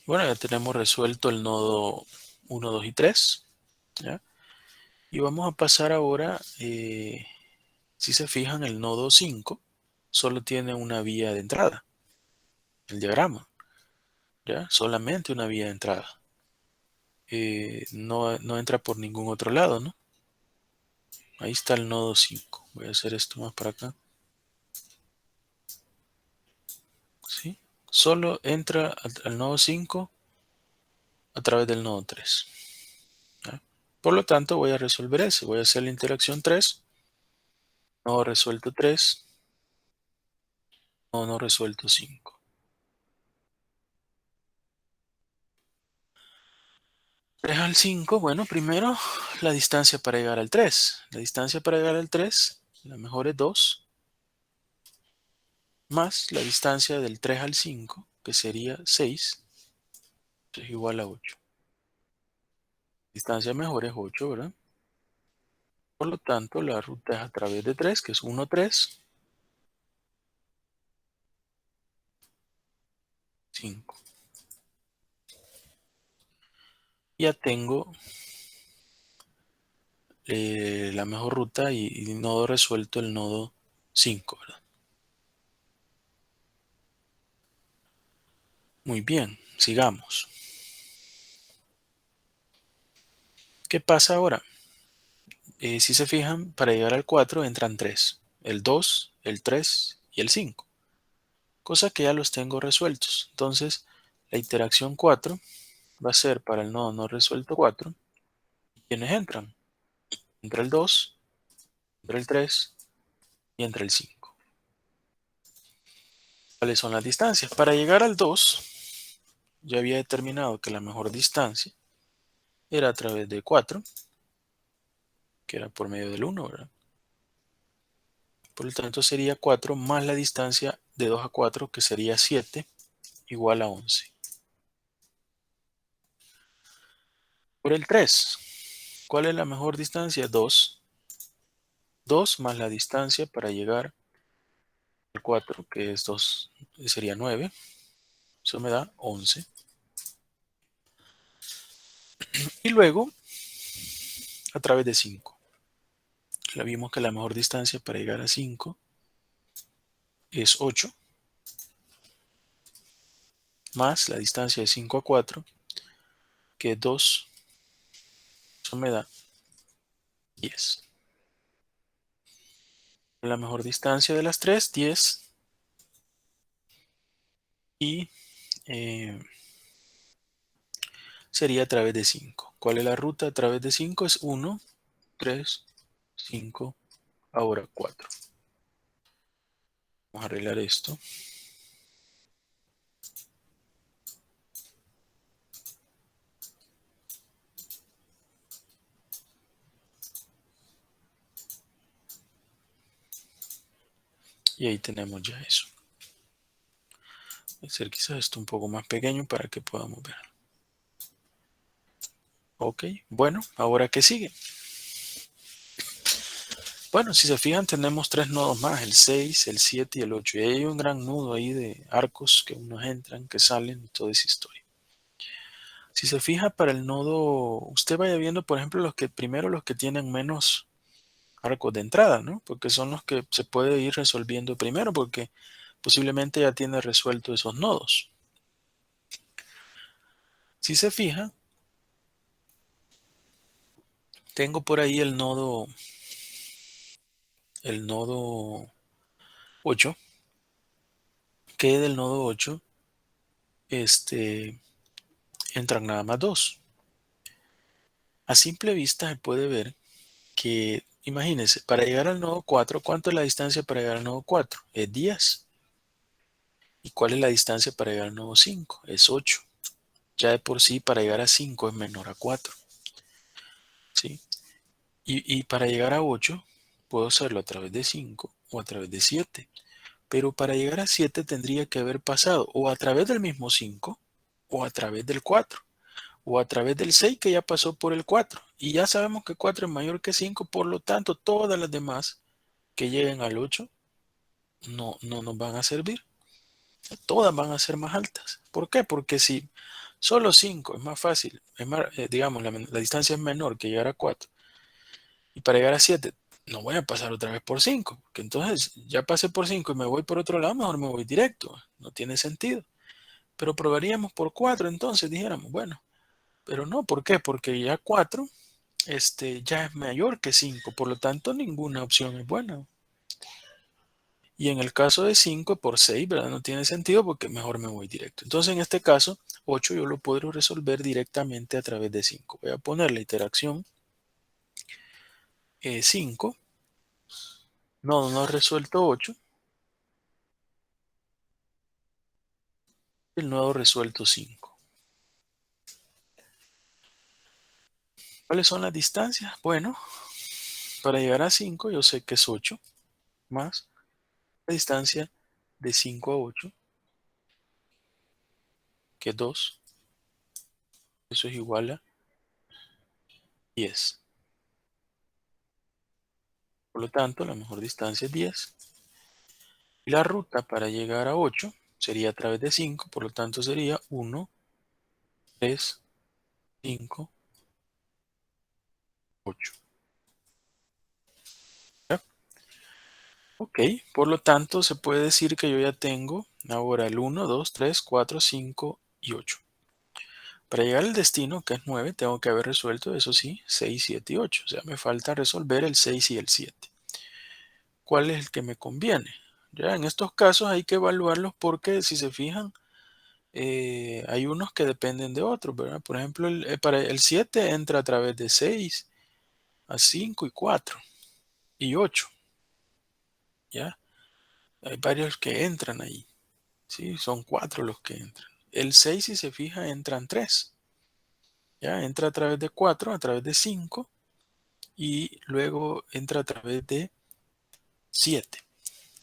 Bueno, ya tenemos resuelto el nodo 1, 2 y 3. ¿Ya? Y vamos a pasar ahora, si se fijan, el nodo 5 solo tiene una vía de entrada. El diagrama, ¿ya? Solamente una vía de entrada. No entra por ningún otro lado, ¿no? Ahí está el nodo 5. Voy a hacer esto más para acá. ¿Sí? Solo entra al nodo 5 a través del nodo 3. ¿Ya? Por lo tanto, voy a resolver ese. Voy a hacer la interacción 3. Nodo resuelto 3. Nodo no resuelto 5. 3 al 5, bueno, primero la distancia para llegar al 3. La distancia para llegar al 3, la mejor es 2, más la distancia del 3 al 5, que sería 6, es igual a 8. Distancia mejor es 8, ¿verdad? Por lo tanto, la ruta es a través de 3, que es 1, 3, 5. Ya tengo la mejor ruta y nodo resuelto el nodo 5, ¿verdad? Muy bien, sigamos. ¿Qué pasa ahora? Si se fijan, para llegar al 4 entran 3. El 2, el 3 y el 5. Cosa que ya los tengo resueltos. Entonces, la interacción 4 va a ser para el nodo no resuelto 4. ¿Quiénes entran? Entra el 2, entra el 3 y entra el 5. ¿Cuáles son las distancias? Para llegar al 2, ya había determinado que la mejor distancia era a través de 4, que era por medio del 1, ¿verdad? Por lo tanto, sería 4 más la distancia de 2 a 4, que sería 7, igual a 11. Por el 3, ¿cuál es la mejor distancia? 2. 2 más la distancia para llegar al 4, que es 2, sería 9. Eso me da 11. Y luego, a través de 5. Ya vimos que la mejor distancia para llegar a 5 es 8, más la distancia de 5 a 4, que es 2. Eso me da 10. La mejor distancia de las 3, 10. Y sería a través de 5. ¿Cuál es la ruta a través de 5? Es 1, 3, 5, ahora 4. Vamos a arreglar esto. Y ahí tenemos ya eso. Voy a hacer quizás esto un poco más pequeño para que podamos ver. Ok, bueno, ahora ¿qué sigue? Bueno, si se fijan, tenemos tres nodos más, el 6, el 7 y el 8. Y hay un gran nudo ahí de arcos que unos entran, que salen y toda esa historia. Si se fija para el nodo, usted vaya viendo, por ejemplo, primero los que tienen menos arcos de entrada, ¿no? Porque son los que se puede ir resolviendo primero, porque posiblemente ya tiene resuelto esos nodos. Si se fija, tengo por ahí el nodo 8, que del nodo 8, entran nada más dos. A simple vista se puede ver que, imagínense, para llegar al nodo 4, ¿cuánto es la distancia para llegar al nodo 4? Es 10. ¿Y cuál es la distancia para llegar al nodo 5? Es 8. Ya de por sí, para llegar a 5 es menor a 4. ¿Sí? Y para llegar a 8, puedo hacerlo a través de 5 o a través de 7. Pero para llegar a 7 tendría que haber pasado o a través del mismo 5 o a través del 4. O a través del 6 que ya pasó por el 4. Y ya sabemos que 4 es mayor que 5, por lo tanto, todas las demás que lleguen al 8 no nos van a servir. Todas van a ser más altas. ¿Por qué? Porque si solo 5 es más fácil, digamos, la distancia es menor que llegar a 4, y para llegar a 7 no voy a pasar otra vez por 5, porque entonces ya pasé por 5 y me voy por otro lado, mejor me voy directo. No tiene sentido. Pero probaríamos por 4, entonces dijéramos, bueno, pero no, ¿por qué? Porque ya 4 ya es mayor que 5, por lo tanto ninguna opción es buena. Y en el caso de 5 por 6, ¿verdad? No tiene sentido porque mejor me voy directo. Entonces en este caso, 8 yo lo puedo resolver directamente a través de 5. Voy a poner la interacción 5, no resuelto 8, el nodo resuelto 5. ¿Cuáles son las distancias? Bueno, para llegar a 5 yo sé que es 8 más la distancia de 5 a 8, que es 2. Eso es igual a 10. Por lo tanto, la mejor distancia es 10. Y la ruta para llegar a 8 sería a través de 5, por lo tanto sería 1, 3, 5, 8. ¿Ya? Ok, por lo tanto se puede decir que yo ya tengo ahora el 1, 2, 3, 4, 5 y 8. Para llegar al destino, que es 9, tengo que haber resuelto, eso sí, 6, 7 y 8. O sea, me falta resolver el 6 y el 7. ¿Cuál es el que me conviene? Ya en estos casos hay que evaluarlos porque si se fijan, hay unos que dependen de otros, ¿verdad? Por ejemplo, para el 7 entra a través de 6, a 5 y 4 y 8, ¿ya? Hay varios que entran ahí, ¿sí? Son 4 los que entran. El 6, si se fija, entran 3, ¿ya? Entra a través de 4, a través de 5 y luego entra a través de 7.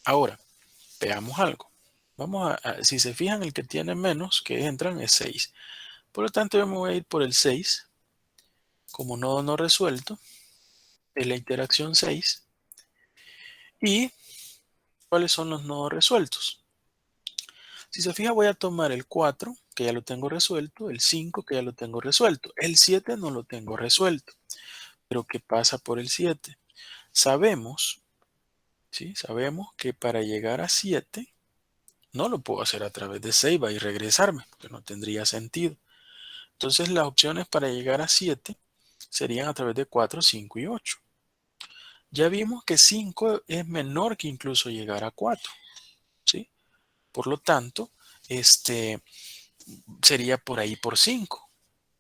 Ahora, veamos algo. Si se fijan, el que tiene menos que entran es 6. Por lo tanto, yo me voy a ir por el 6 como nodo no resuelto de la interacción 6. ¿Y cuáles son los nodos resueltos? Si se fija, voy a tomar el 4, que ya lo tengo resuelto, el 5, que ya lo tengo resuelto. El 7 no lo tengo resuelto. Pero ¿qué pasa por el 7? Sabemos, ¿sí? Sabemos que para llegar a 7 no lo puedo hacer a través de Seiba y regresarme, porque no tendría sentido. Entonces las opciones para llegar a 7 serían a través de 4, 5 y 8. Ya vimos que 5 es menor que incluso llegar a 4, ¿sí? Por lo tanto, sería por ahí por 5.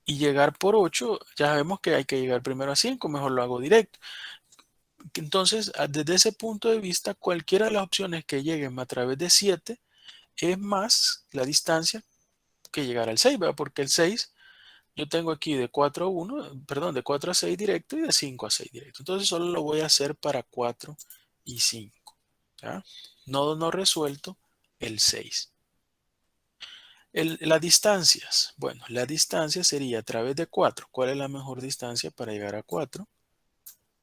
Y llegar por 8, ya sabemos que hay que llegar primero a 5, mejor lo hago directo. Entonces, desde ese punto de vista, cualquiera de las opciones que lleguen a través de 7 es más la distancia que llegar al 6, ¿verdad? Porque el 6 yo tengo aquí de 4 a 1, perdón, de 4 a 6 directo y de 5 a 6 directo. Entonces solo lo voy a hacer para 4 y 5. ¿Ya? Nodo no resuelto, el 6. Las distancias. Bueno, la distancia sería a través de 4. ¿Cuál es la mejor distancia para llegar a 4?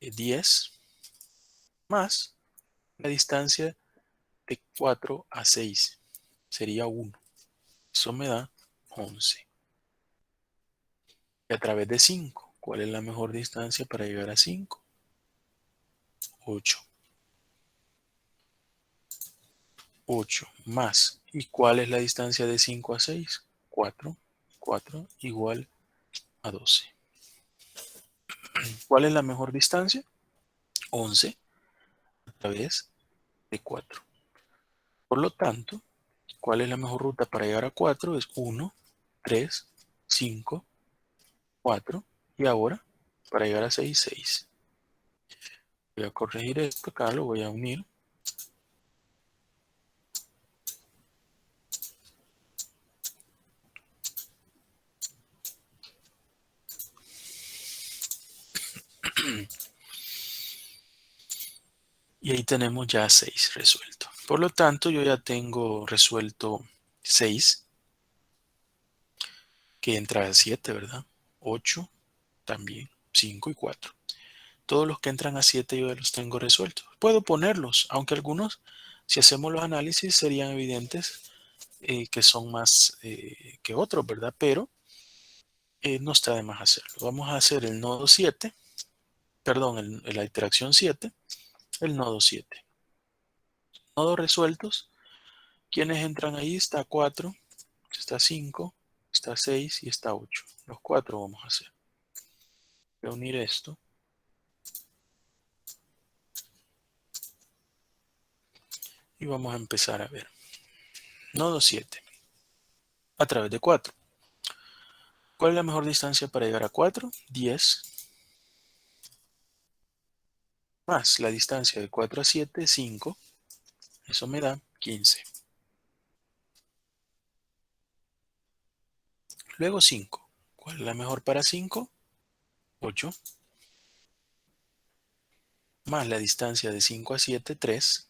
10 más la distancia de 4 a 6. Sería 1. Eso me da 11. Y a través de 5. ¿Cuál es la mejor distancia para llegar a 5? 8. 8 más. ¿Y cuál es la distancia de 5 a 6? 4. 4 igual a 12. ¿Cuál es la mejor distancia? 11 a través de 4. Por lo tanto, ¿cuál es la mejor ruta para llegar a 4? Es 1, 3, 5, 4. Y ahora, para llegar a 6, 6. Voy a corregir esto acá, lo voy a unir. Y ahí tenemos ya 6 resuelto. Por lo tanto, yo ya tengo resuelto 6, que entra a 7, ¿verdad? 8 también, 5 y 4. Todos los que entran a 7 yo ya los tengo resueltos. Puedo ponerlos, aunque algunos, si hacemos los análisis, serían evidentes que son más que otros, ¿verdad? Pero no está de más hacerlo. Vamos a hacer el nodo 7, perdón, la interacción 7, el nodo 7. Nodos resueltos. ¿Quiénes entran ahí? Está 4, está 5, está 6 y está 8. Los 4 vamos a hacer. Voy a unir esto. Y vamos a empezar a ver. Nodo 7. A través de 4. ¿Cuál es la mejor distancia para llegar a 4? 10. Más la distancia de 4 a 7, 5. Eso me da 15. Luego 5. ¿Cuál es la mejor para 5? 8. Más la distancia de 5 a 7, 3.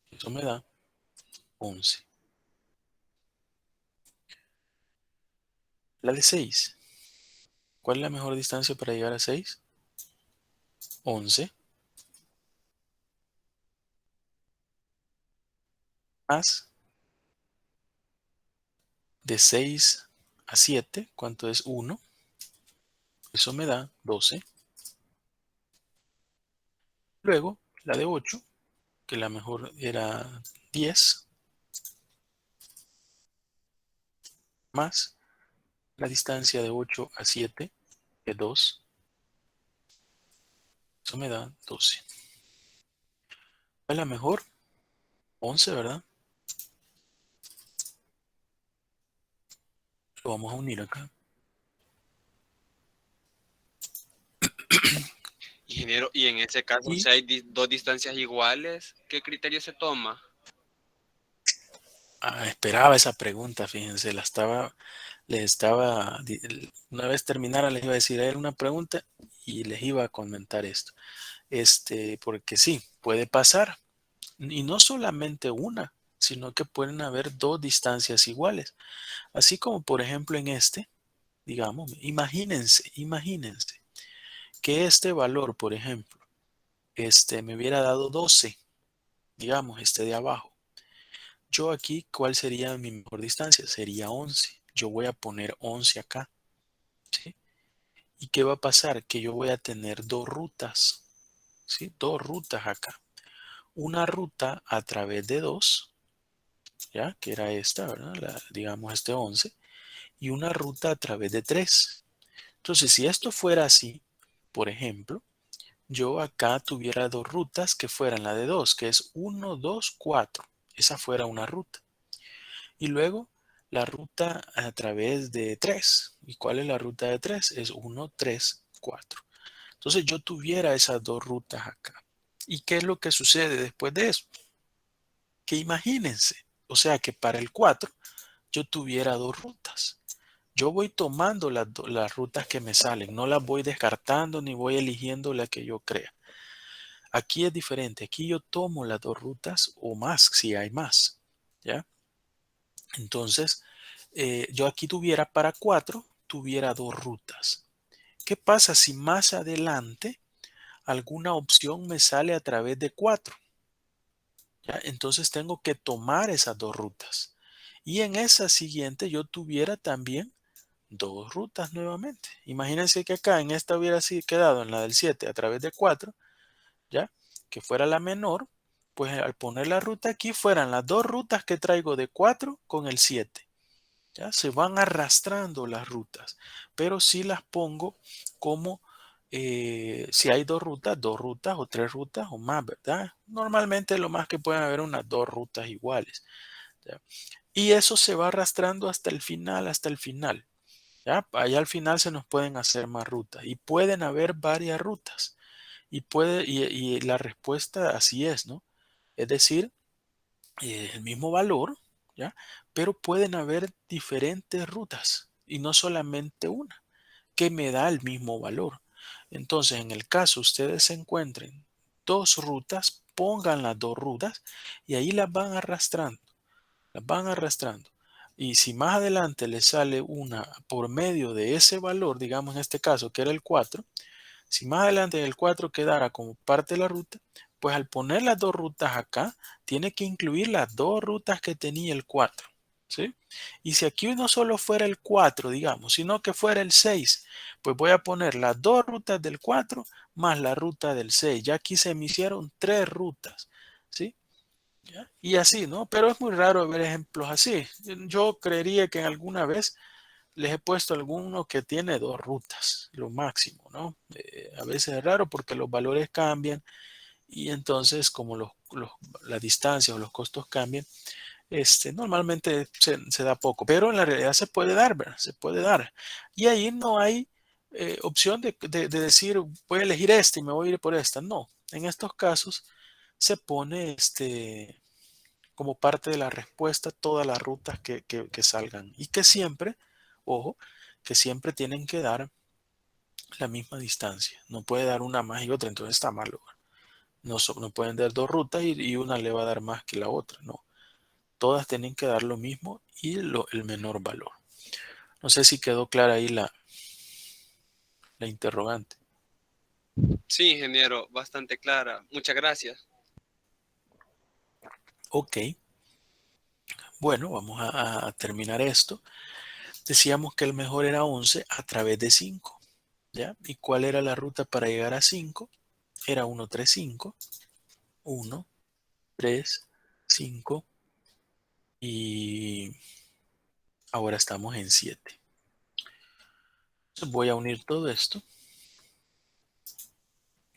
Eso me da 11. La de 6. ¿Cuál es la mejor distancia para llegar a 6? 11. Más de 6 a 7. ¿Cuánto es 1? Eso me da 12. Luego la de 8, que la mejor era 10. Más la distancia de 8 a 7, que es 2. Eso me da 12. ¿Cuál es la mejor? 11, ¿verdad? Lo vamos a unir acá. Ingeniero, y en ese caso, Y si hay dos distancias iguales, ¿qué criterio se toma? esperaba esa pregunta, fíjense, una vez terminara les iba a decir, era una pregunta y les iba a comentar esto. Porque sí, puede pasar. Y no solamente una, sino que pueden haber dos distancias iguales. Así como por ejemplo en digamos, imagínense que este valor, por ejemplo, me hubiera dado 12, digamos, este de abajo. Yo aquí, ¿cuál sería mi mejor distancia? Sería 11. Yo voy a poner 11 acá, ¿sí? ¿Y qué va a pasar? Que yo voy a tener dos rutas, ¿sí? Dos rutas acá. Una ruta a través de 2, ¿ya? Que era esta, ¿verdad? Digamos 11. Y una ruta a través de 3. Entonces, si esto fuera así, por ejemplo, yo acá tuviera dos rutas que fueran la de 2, que es 1, 2, 4. Esa fuera una ruta. Y luego la ruta a través de 3. ¿Y cuál es la ruta de 3? Es 1, 3, 4. Entonces yo tuviera esas dos rutas acá. ¿Y qué es lo que sucede después de eso? Que imagínense, o sea que para el 4 yo tuviera dos rutas. Yo voy tomando las rutas que me salen, no las voy descartando ni voy eligiendo la que yo crea. Aquí es diferente, aquí yo tomo las dos rutas o más si hay más, ¿ya? Entonces, yo aquí tuviera para 4, tuviera dos rutas. ¿Qué pasa si más adelante alguna opción me sale a través de 4? ¿Ya? Entonces tengo que tomar esas dos rutas. Y en esa siguiente yo tuviera también dos rutas nuevamente. Imagínense que acá en esta hubiera quedado en la del 7 a través de 4, ¿ya? Que fuera la menor, pues al poner la ruta aquí fueran las dos rutas que traigo de 4 con el 7. ¿Ya? Se van arrastrando las rutas, pero si las pongo como si hay dos rutas o tres rutas o más, ¿verdad? Normalmente lo más que pueden haber unas dos rutas iguales, ¿ya? Y eso se va arrastrando hasta el final, hasta el final. ¿Ya? Allá al final se nos pueden hacer más rutas y pueden haber varias rutas y la respuesta así es, ¿no? Es decir, el mismo valor, ¿ya? Pero pueden haber diferentes rutas y no solamente una que me da el mismo valor. Entonces, en el caso ustedes se encuentren dos rutas, pongan las dos rutas y ahí las van arrastrando, las van arrastrando. Y si más adelante les sale una por medio de ese valor, digamos en este caso que era el 4, si más adelante el 4 quedara como parte de la ruta, pues al poner las dos rutas acá, tiene que incluir las dos rutas que tenía el 4. ¿Sí? Y si aquí no solo fuera el 4, digamos, sino que fuera el 6, pues voy a poner las dos rutas del 4 más la ruta del 6. Ya aquí se me hicieron tres rutas. ¿Sí? ¿Ya? Y así, ¿no? Pero es muy raro ver ejemplos así. Yo creería que en alguna vez les he puesto alguno que tiene dos rutas, lo máximo, ¿no? A veces es raro porque los valores cambian y entonces como la distancia o los costos cambian, normalmente se da poco, pero en la realidad se puede dar, ¿verdad? Se puede dar. Y ahí no hay opción de decir, voy a elegir este y me voy a ir por esta. No, en estos casos se pone como parte de la respuesta todas las rutas que salgan y que siempre, ojo, que siempre tienen que dar la misma distancia. No puede dar una más y otra, entonces está malo. No, no pueden dar dos rutas y una le va a dar más que la otra, no. Todas tienen que dar lo mismo y el menor valor. No sé si quedó clara ahí la interrogante. Sí, ingeniero, bastante clara. Muchas gracias. Ok, bueno, vamos a terminar esto. Decíamos que el mejor era 11 a través de 5. ¿Ya? ¿Y cuál era la ruta para llegar a 5? Era 1, 3, 5. 1, 3, 5 y ahora estamos en 7. Entonces voy a unir todo esto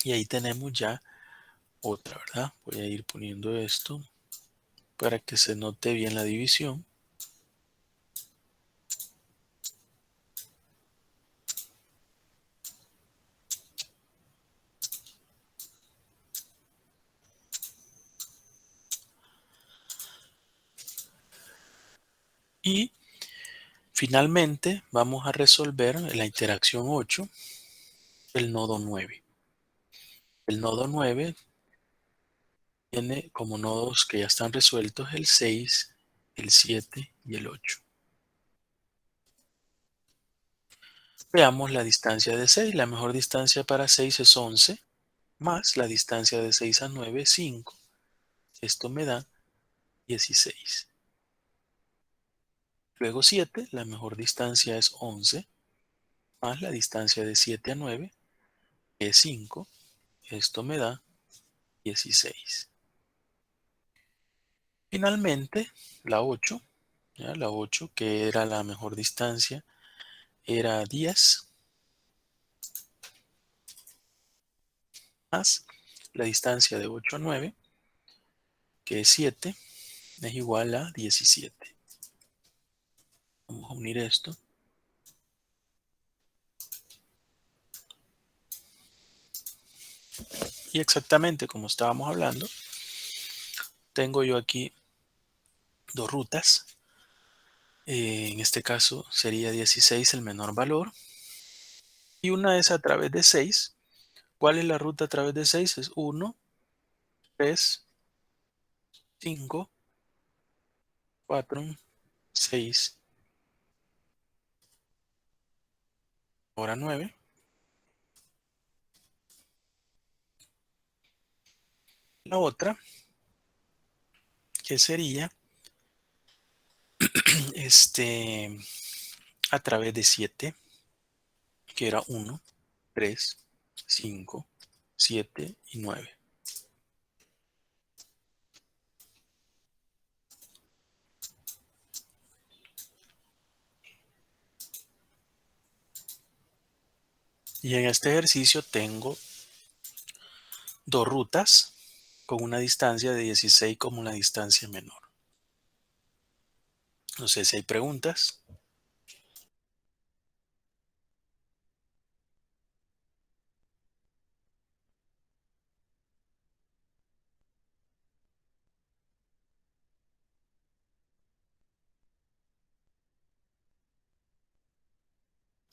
y ahí tenemos ya otra, ¿verdad? Voy a ir poniendo esto para que se note bien la división. Y finalmente vamos a resolver la interacción 8 del nodo 9. El nodo 9 tiene como nodos que ya están resueltos el 6, el 7 y el 8. Veamos la distancia de 6. La mejor distancia para 6 es 11, más la distancia de 6 a 9, 5. Esto me da 16. Luego 7, la mejor distancia es 11, más la distancia de 7 a 9, que es 5. Esto me da 16. Finalmente, la 8, ¿ya? La 8, que era la mejor distancia, era 10, más la distancia de 8 a 9, que es 7, es igual a 17. Vamos a unir esto. Y exactamente como estábamos hablando, tengo yo aquí dos rutas. En este caso sería 16 el menor valor. Y una es a través de 6. ¿Cuál es la ruta a través de 6? Es 1, 3, 5, 4, 6, ahora 9. La otra, que sería a través de 7, que era 1, 3, 5, 7 y 9. Y en este ejercicio tengo dos rutas con una distancia de 16 como una distancia menor. No sé si hay preguntas.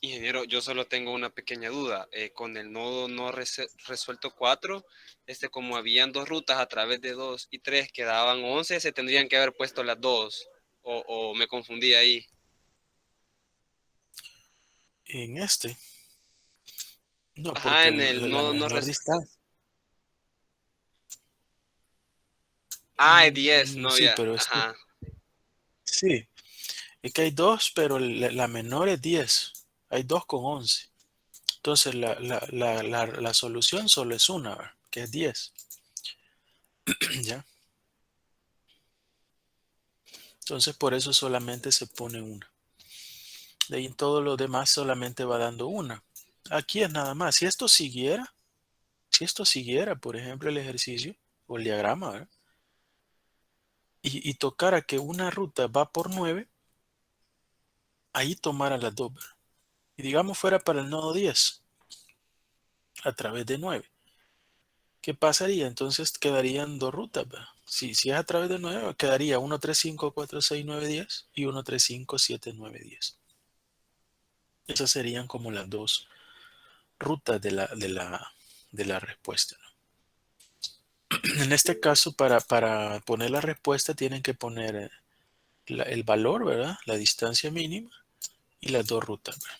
Ingeniero, yo solo tengo una pequeña duda. Con el nodo no resuelto 4, como habían dos rutas a través de 2 y 3 quedaban 11, se tendrían que haber puesto las dos. O me confundí ahí. En este, no, Ajá, porque en el la nodo no menor resuelto. distancia. Ah, es 10, no, Sí, ya. pero Ajá. sí, es que hay dos, pero la menor es 10. Hay dos con 11. Entonces la solución solo es una, ¿verdad? Que es 10. ¿Ya? Entonces por eso solamente se pone una. De ahí en todo lo demás solamente va dando una. Aquí es nada más. Si esto siguiera, por ejemplo, el ejercicio o el diagrama, ¿verdad? Y tocara que una ruta va por 9, ahí tomara las dos, ¿verdad? Y digamos fuera para el nodo 10 a través de 9. ¿Qué pasaría? Entonces quedarían dos rutas, ¿verdad? Si es a través de 9, quedaría 1, 3, 5, 4, 6, 9, 10 y 1, 3, 5, 7, 9, 10. Esas serían como las dos rutas de la respuesta, ¿no? En este caso, para poner la respuesta, tienen que poner el valor, ¿verdad? La distancia mínima y las dos rutas, ¿verdad?